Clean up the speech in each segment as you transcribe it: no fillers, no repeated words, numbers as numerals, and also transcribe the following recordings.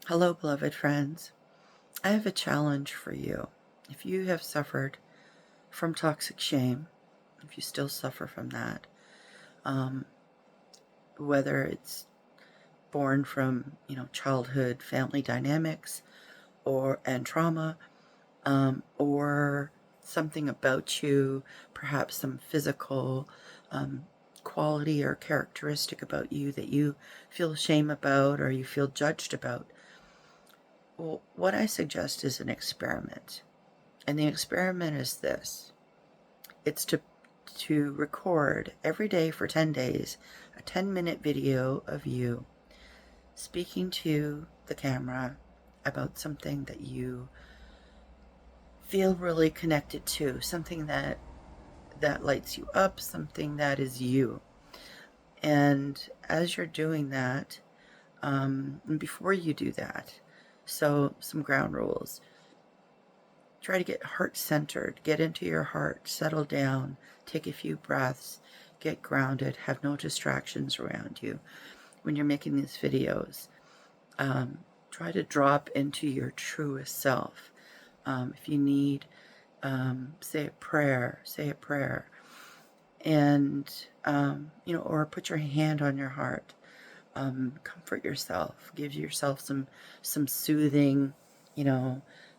Hello, beloved friends. I have a challenge for you. If you have suffered from toxic shame, if you still suffer from that, whether it's born from childhood family dynamics and trauma, or something about you, perhaps some physical quality or characteristic about you that you feel shame about or you feel judged about. Well, what I suggest is an experiment. And the experiment is this. It's to record every day for 10 days a 10-minute video of you speaking to the camera about something that you feel really connected to, something that lights you up, something that is you. And as you're doing that, and before you do that, so some ground rules. Try to get heart-centered, get into your heart, settle down, take a few breaths, get grounded, have no distractions around you when you're making these videos. Try to drop into your truest self. If you need, say a prayer, and, or put your hand on your heart. Comfort yourself, give yourself some soothing,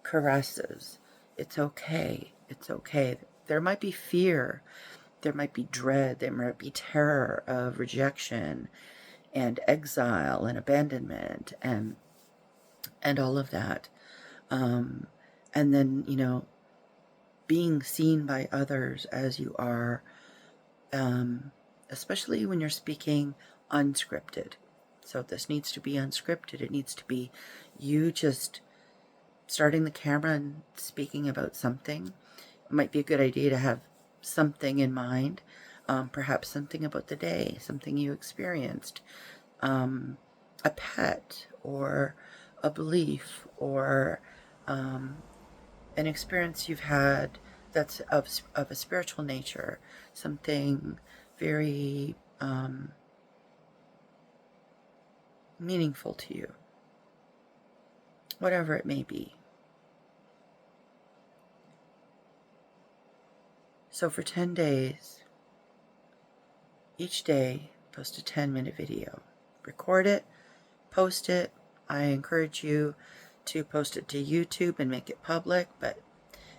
caresses. It's okay. It's okay. There might be fear. There might be dread. There might be terror of rejection and exile and abandonment and all of that. And then, being seen by others as you are, especially when you're speaking unscripted. So this needs to be unscripted. It needs to be you just starting the camera and speaking about something. It might be a good idea to have something in mind, perhaps something about the day, something you experienced, a pet or a belief or an experience you've had that's of a spiritual nature, something very meaningful to you, whatever it may be. So for 10 days, each day, post a 10-minute video. Record it, post it. I encourage you to post it to YouTube and make it public, but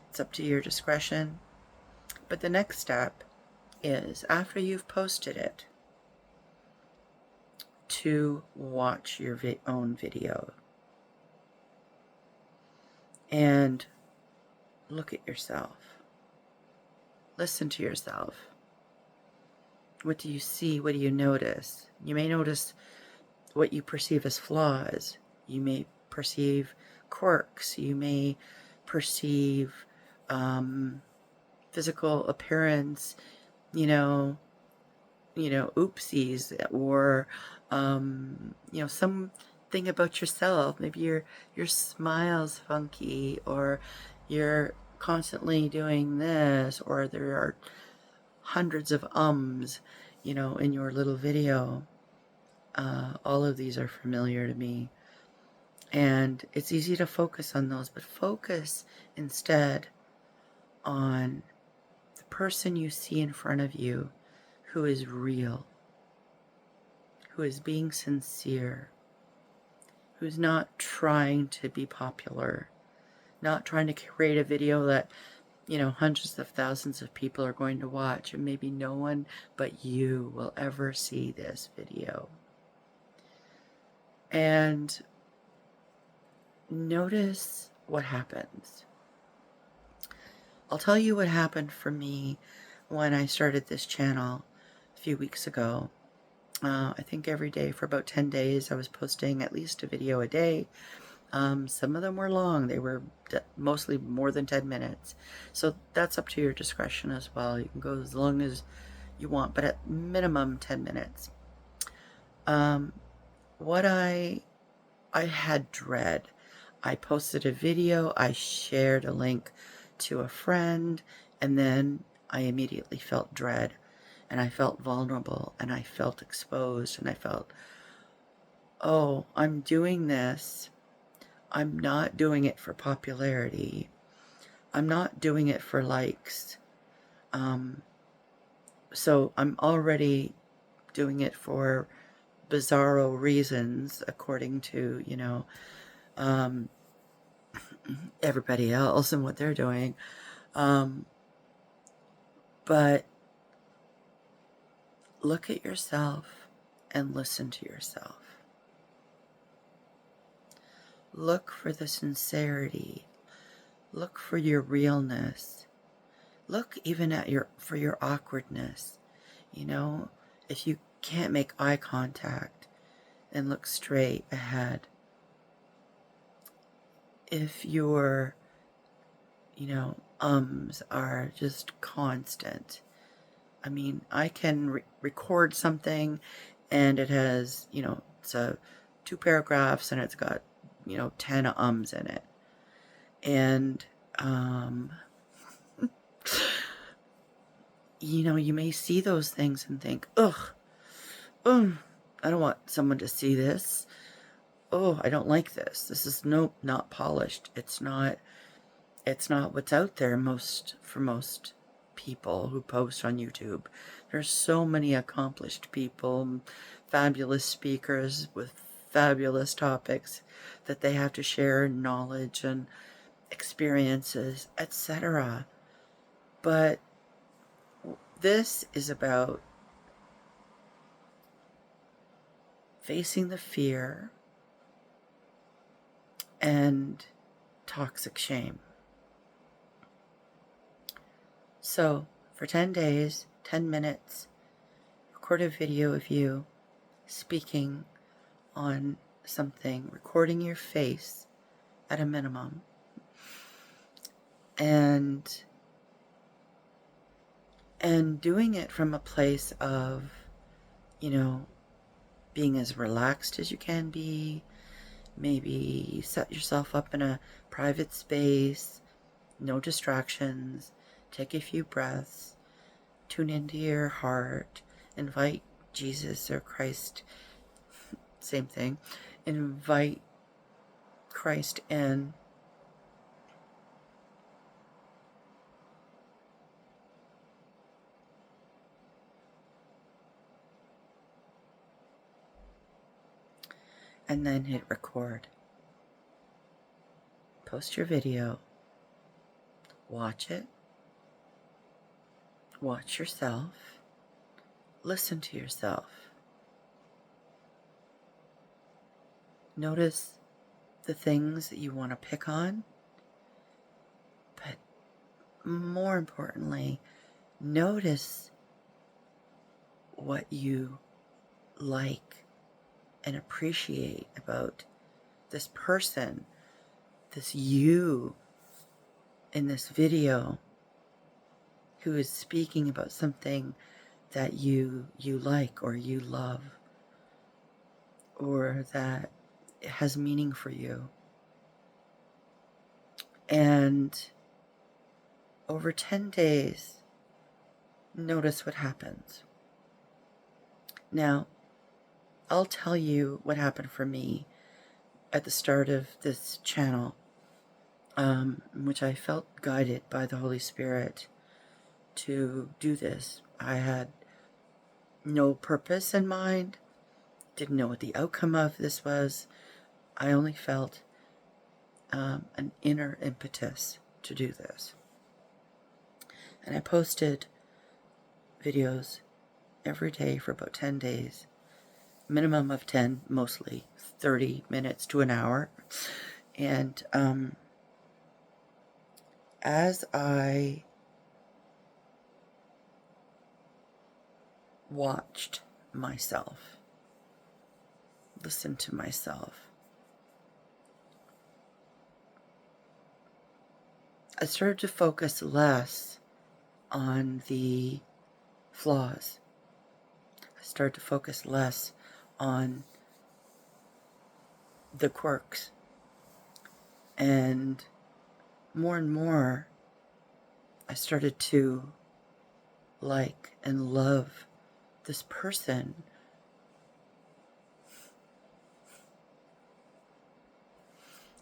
it's up to your discretion. But the next step is, after you've posted it, to watch your own video and look at yourself. Listen to yourself. What do you see? What do you notice? You may notice what you perceive as flaws. You may perceive quirks. You may perceive physical appearance, oopsies, or something about yourself. Maybe your smile's funky, or you're constantly doing this, or there are hundreds of ums, in your little video. All of these are familiar to me. And it's easy to focus on those, but focus instead on the person you see in front of you who is real, who is being sincere, who's not trying to be popular, not trying to create a video that, hundreds of thousands of people are going to watch, and maybe no one but you will ever see this video. And notice what happens. I'll tell you what happened for me when I started this channel a few weeks ago. I think every day for about 10 days I was posting at least a video a day. Some of them were long. They were mostly more than 10 minutes. So that's up to your discretion as well. You can go as long as you want, but at minimum 10 minutes. What I had dread. I posted a video, I shared a link to a friend, and then I immediately felt dread, and I felt vulnerable, and I felt exposed, and I felt, oh, I'm doing this I'm not doing it for popularity. I'm not doing it for likes. So I'm already doing it for bizarro reasons, according to, everybody else and what they're doing. But look at yourself and listen to yourself. Look for the sincerity. Look for your realness. Look even at for your awkwardness. If you can't make eye contact and look straight ahead, if your, ums are just constant. I mean, I can record something and it has, it's 2 paragraphs and it's got, 10 ums in it. And, you may see those things and think, ugh, I don't want someone to see this. Oh, I don't like this. This is not polished. It's not what's out there for most people who post on YouTube. There's so many accomplished people, fabulous speakers with fabulous topics that they have to share knowledge and experiences, etc. But this is about facing the fear and toxic shame. So, for 10 days, 10 minutes, record a video of you speaking on something, recording your face at a minimum, and doing it from a place of, being as relaxed as you can be. Maybe set yourself up in a private space, no distractions, take a few breaths, tune into your heart, invite Jesus or Christ, same thing, invite Christ in. And then hit record. Post your video. Watch it. Watch yourself. Listen to yourself. Notice the things that you want to pick on. But more importantly, notice what you like and appreciate about this person, this you in this video who is speaking about something that you like or you love or that has meaning for you. And over 10 days, notice what happens. Now, I'll tell you what happened for me at the start of this channel, in which I felt guided by the Holy Spirit to do this. I had no purpose in mind, didn't know what the outcome of this was. I only felt an inner impetus to do this. And I posted videos every day for about 10 days. Minimum of 10, mostly 30 minutes to an hour. And as I watched myself, listened to myself, I started to focus less on the flaws. I started to focus less on the quirks. And more, I started to like and love this person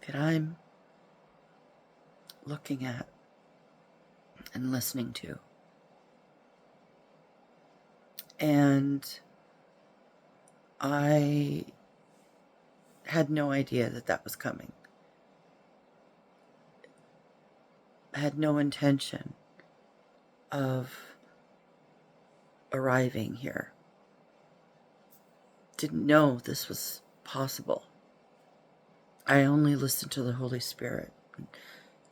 that I'm looking at and listening to. And I had no idea that that was coming. I had no intention of arriving here. Didn't know this was possible. I only listened to the Holy Spirit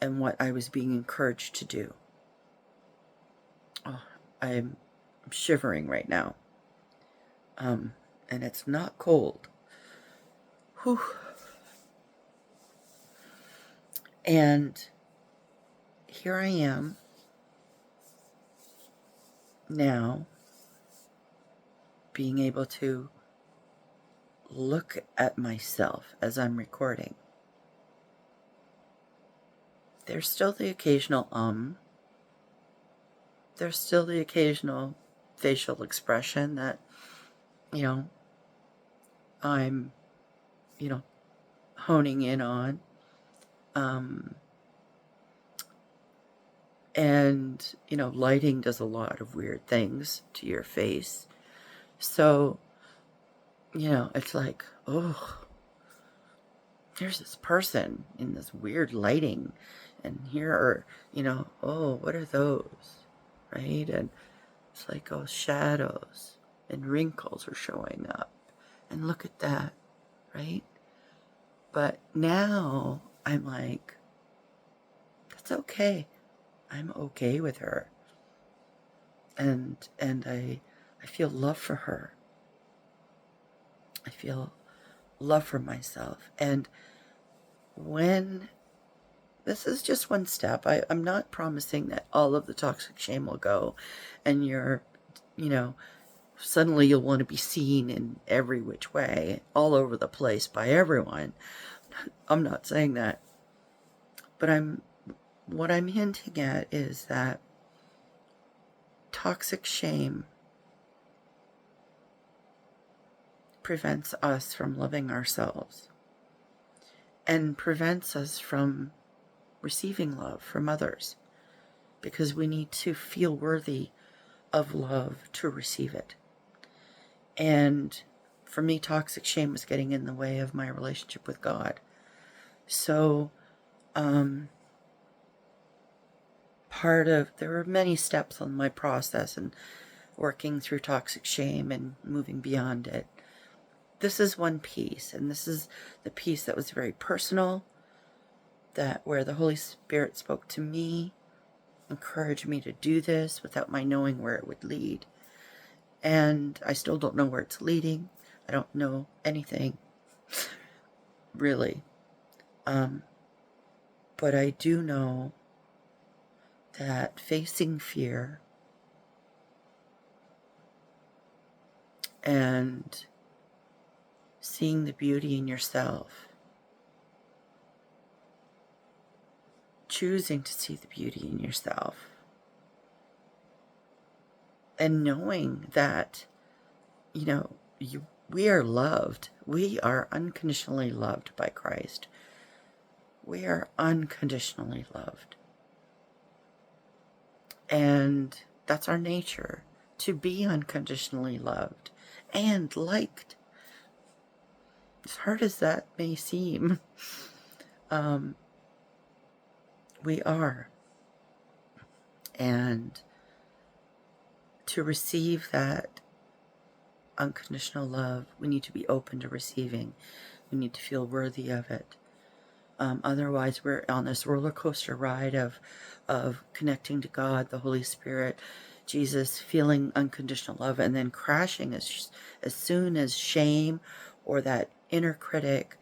and what I was being encouraged to do. Oh, I'm shivering right now. And it's not cold. Whew. And here I am now, being able to look at myself as I'm recording. There's still the occasional there's still the occasional facial expression that, I'm, honing in on. And, lighting does a lot of weird things to your face. So, it's like, oh, there's this person in this weird lighting. And here are, oh, what are those? Right? And it's like, oh, shadows and wrinkles are showing up. And look at that, right? But now I'm like, that's okay. I'm okay with her. And I feel love for her. I feel love for myself. And when this is just one step, I'm not promising that all of the toxic shame will go and you're, suddenly you'll want to be seen in every which way, all over the place by everyone. I'm not saying that. But what I'm hinting at is that toxic shame prevents us from loving ourselves and prevents us from receiving love from others, because we need to feel worthy of love to receive it. And for me, toxic shame was getting in the way of my relationship with God. So there were many steps on my process and working through toxic shame and moving beyond it. This is one piece, and this is the piece that was very personal, where the Holy Spirit spoke to me, encouraged me to do this without my knowing where it would lead. And I still don't know where it's leading. I don't know anything, really. But I do know that facing fear and seeing the beauty in yourself, choosing to see the beauty in yourself, and knowing that, we are loved. We are unconditionally loved by Christ. We are unconditionally loved. And that's our nature, to be unconditionally loved and liked. As hard as that may seem, we are. And to receive that unconditional love, we need to be open to receiving. We need to feel worthy of it. Otherwise, we're on this roller coaster ride of connecting to God, the Holy Spirit, Jesus, feeling unconditional love, and then crashing as soon as shame or that inner critic,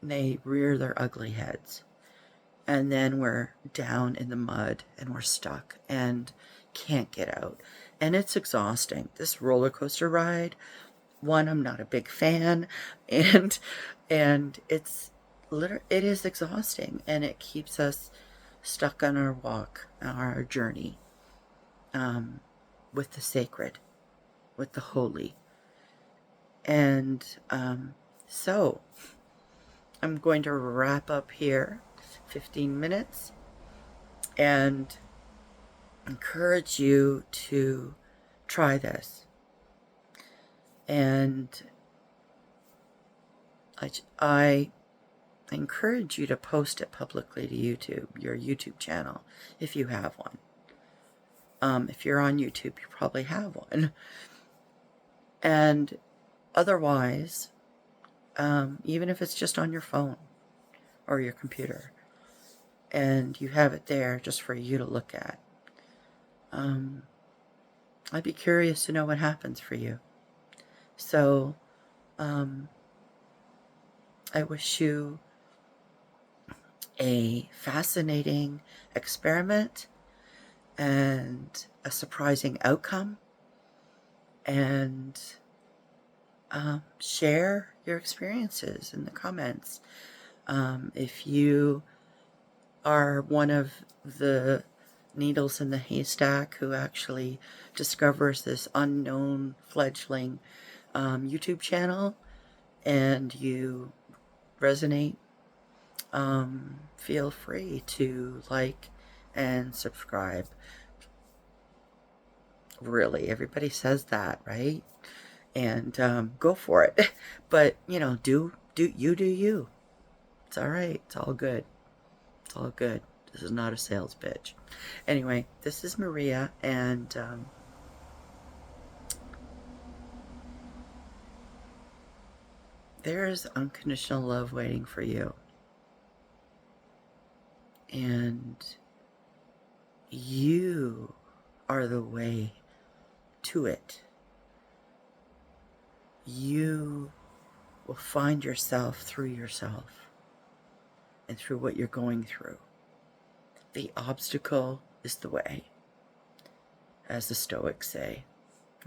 they rear their ugly heads. And then we're down in the mud and we're stuck and can't get out. And it's exhausting. This roller coaster ride, one, I'm not a big fan, and it is exhausting, and it keeps us stuck on our walk, our journey, with the sacred, with the holy. And so I'm going to wrap up here, 15 minutes, and encourage you to try this. And I encourage you to post it publicly to YouTube, your YouTube channel, if you have one. If you're on YouTube, you probably have one. And otherwise, even if it's just on your phone or your computer, and you have it there just for you to look at, I'd be curious to know what happens for you. So, I wish you a fascinating experiment and a surprising outcome, and share your experiences in the comments. If you are one of the needles in the haystack who actually discovers this unknown fledgling YouTube channel and you resonate, feel free to like and subscribe. Really, everybody says that, right? And go for it. But, you know, do you. It's all right. It's all good. It's all good. This is not a sales pitch. Anyway, this is Maria, and there's unconditional love waiting for you. And you are the way to it. You will find yourself through yourself and through what you're going through. The obstacle is the way, as the Stoics say,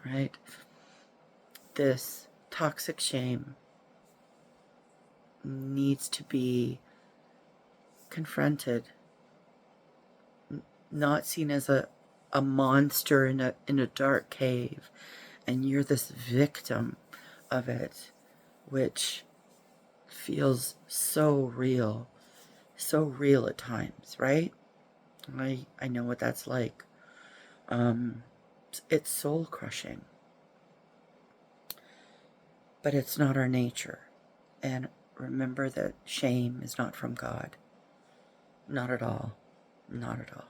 right? This toxic shame needs to be confronted, not seen as a monster in a dark cave, and you're this victim of it, which feels so real at times, right? I know what that's like. It's soul crushing, but it's not our nature. And remember that shame is not from God. Not at all. Not at all.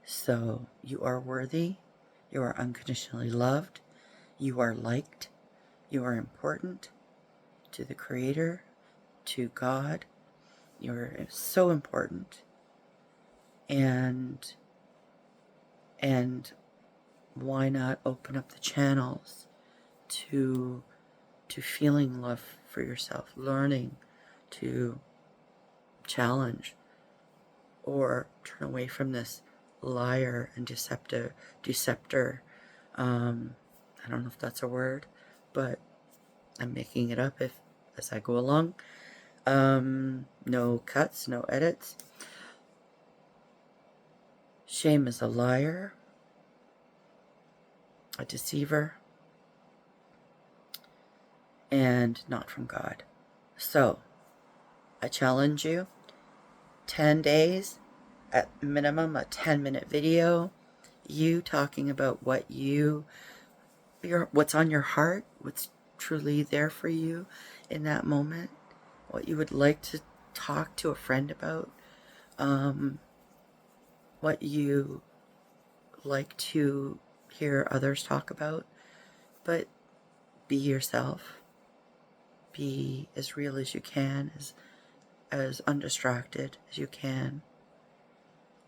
So you are worthy. You are unconditionally loved. You are liked. You are important to the Creator, to God. You're so important. And why not open up the channels to feeling love for yourself, learning to challenge or turn away from this liar and deceptor. I don't know if that's a word, but I'm making it up as I go along. No cuts, no edits. Shame is a liar, a deceiver, and not from God. So, I challenge you, 10 days, at minimum a 10-minute video, you talking about what's on your heart, what's truly there for you in that moment, what you would like to talk to a friend about, what you like to hear others talk about. But be yourself. Be as real as you can, as undistracted as you can.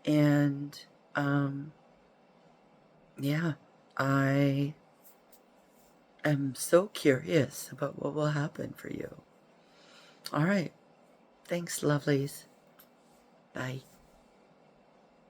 And yeah, I am so curious about what will happen for you. All right. Thanks, lovelies. Bye.